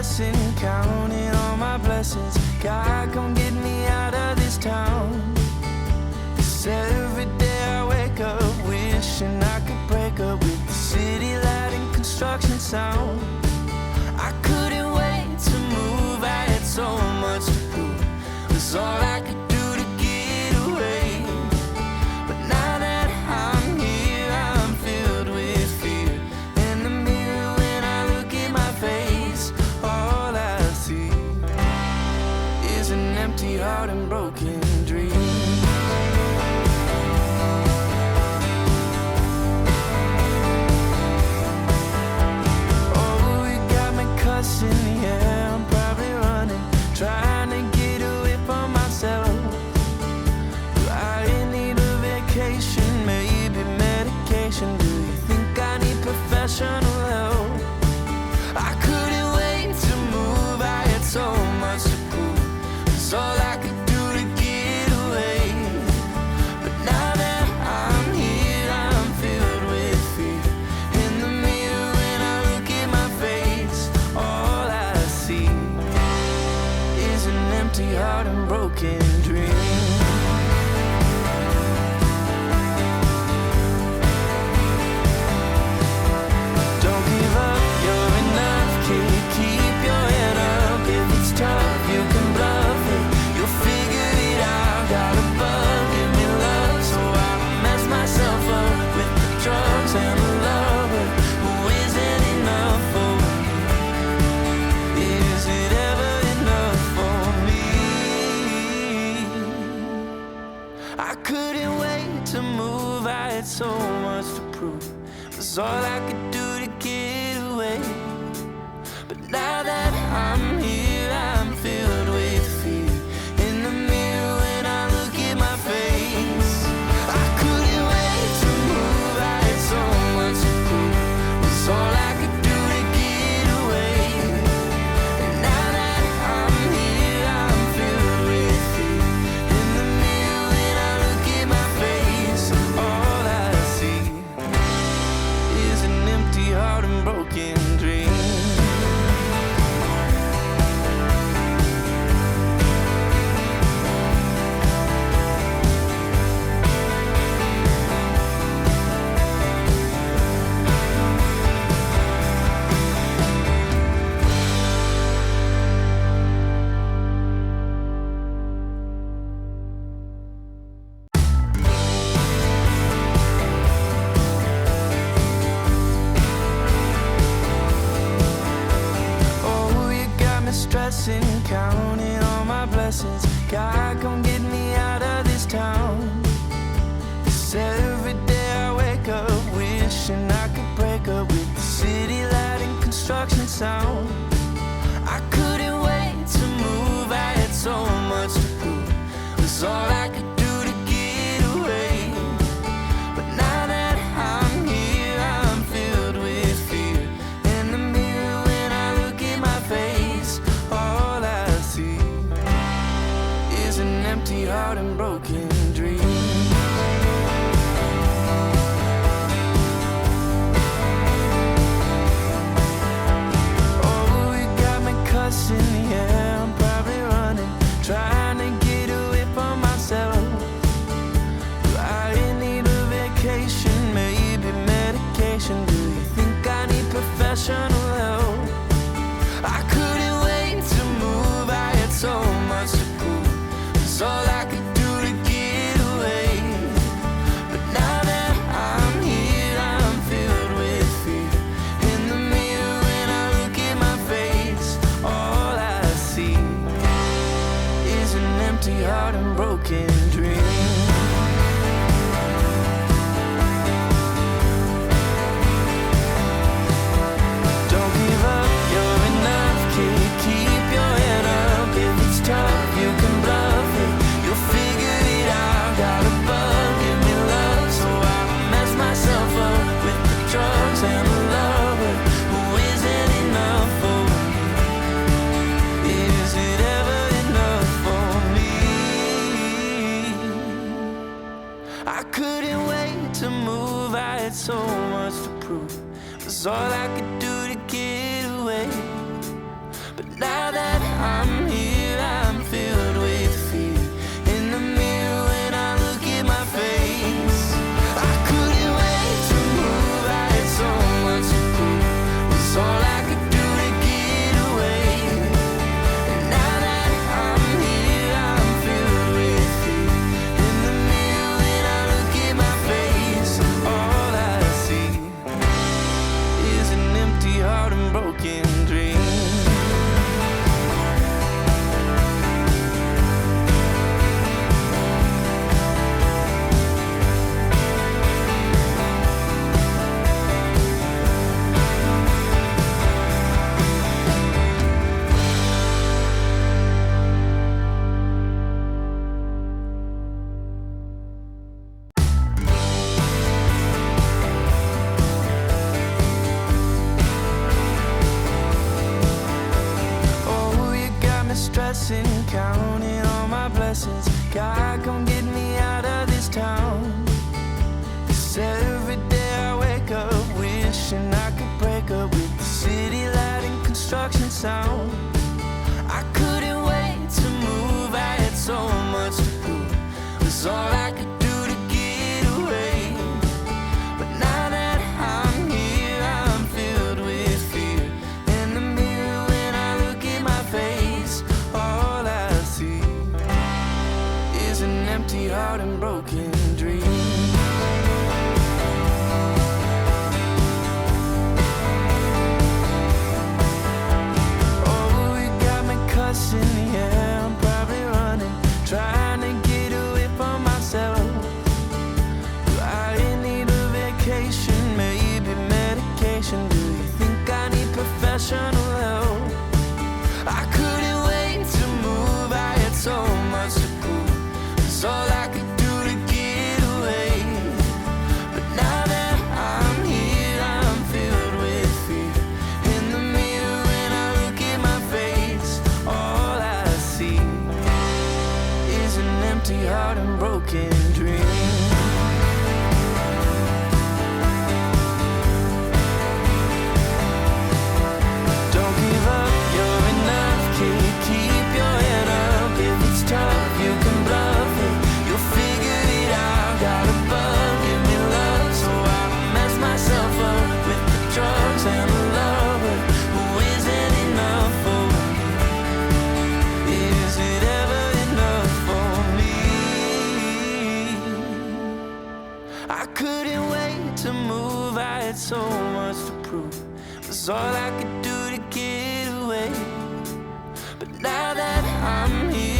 stressing, counting all my blessings. God, come get me out of this town. 'Cause every day I wake up wishing I could break up with the city light and construction sound. I couldn't wait to move, I had so much to prove. It was all I could do to get away. But now that I'm here, I'm filled with fear. In the mirror when I look at my face, all I see is an empty heart and broken dreams. Yeah, I'm probably running, trying to get away from myself. Do I need a vacation, maybe medication? Do you think I need professional help? I couldn't wait to move, I had so much to prove. It's all I could do to get away. But now that I'm here, I'm filled with fear. In the mirror when I look at my face, all I see is an empty heart and broken dreams. Don't give up, you're enough, kid. Keep your head up. If it's tough, you can bluff it. You'll figure it out. Got a bug, give me love, so I don't mess myself up with the drugs and the lover who isn't enough for me. Is it ever enough for me? I couldn't wait to move, I had so much to prove. It was all I could do to get away. But now that I'm here, I'm filled with fear. In the mirror when I look at my face, I couldn't wait to move, I had so much to prove. It was all I could do to get away. And now that I'm here, I'm filled with fear. In the mirror when I look at my face, all I see is an empty heart and broken dreams. Stressing, counting all my blessings. God, come get me out of this town. 'Cause every day I wake up wishing I could break up with the city light and construction sound. I couldn't wait to move, I had so much to prove. It was all I could do to get away. But now that I'm here, I'm filled with fear. In the mirror when I look at my face, all I see is an empty heart and broken dreams. Oh, you got me cussing, yeah, I'm probably running, trying to get away from myself. Do I need a vacation, maybe medication? Do you think I need professional help? I couldn't wait to move, I had so much to prove. It's all I could do to get away. But now that I'm here, I'm filled with fear. In the mirror when I look at my face, all I see is an empty heart and broken dreams. Don't give up, you're enough, kid. Keep your head up. If it's tough, you can bluff it. You'll figure it out. Got a bug, give me love, so I don't mess myself up with the drugs and the lover who isn't enough for me. Is it ever enough for me? I couldn't wait to move, I had so much to prove. It was all I could do to get away. But I'm here, I'm filled with fear. In the mirror when I look at my face, I couldn't wait to move, I had so much to prove. Was all I could do to get away. And now that I'm here, I'm filled with fear. In the mirror when I look at my face, all I see is an empty heart and broken dreams. Oh, you got me stressing, counting all my blessings. God, come get me out of this town. 'Cause every day I wake up wishing I could break up with the city light and construction sound. I couldn't wait to move, I had so much to prove. It was all I could do to get away. But now that I'm here, I'm filled with fear. In the mirror when I look at my face, all I see is an empty heart and broken dreams. Oh, you got me cussing, yeah, I'm probably running, trying to get away from myself. Do I need a vacation, maybe medication? Do you think I need professional help? I couldn't wait to move, I had so much to prove. It's all I could do to get away. But now that I'm here, I'm filled with fear. In the mirror when I look at my face, all I see is an empty heart and broken dreams. Don't give up, you're enough, kid. Keep your head up. If it's tough, you can bluff it. You'll figure it out. Got a bug, give me love, so I don't mess myself up with the drugs and the lover who isn't enough for me. Is it ever enough for me? I couldn't wait to move, I had so much to prove. It was all I could do to get away. But now that I'm here,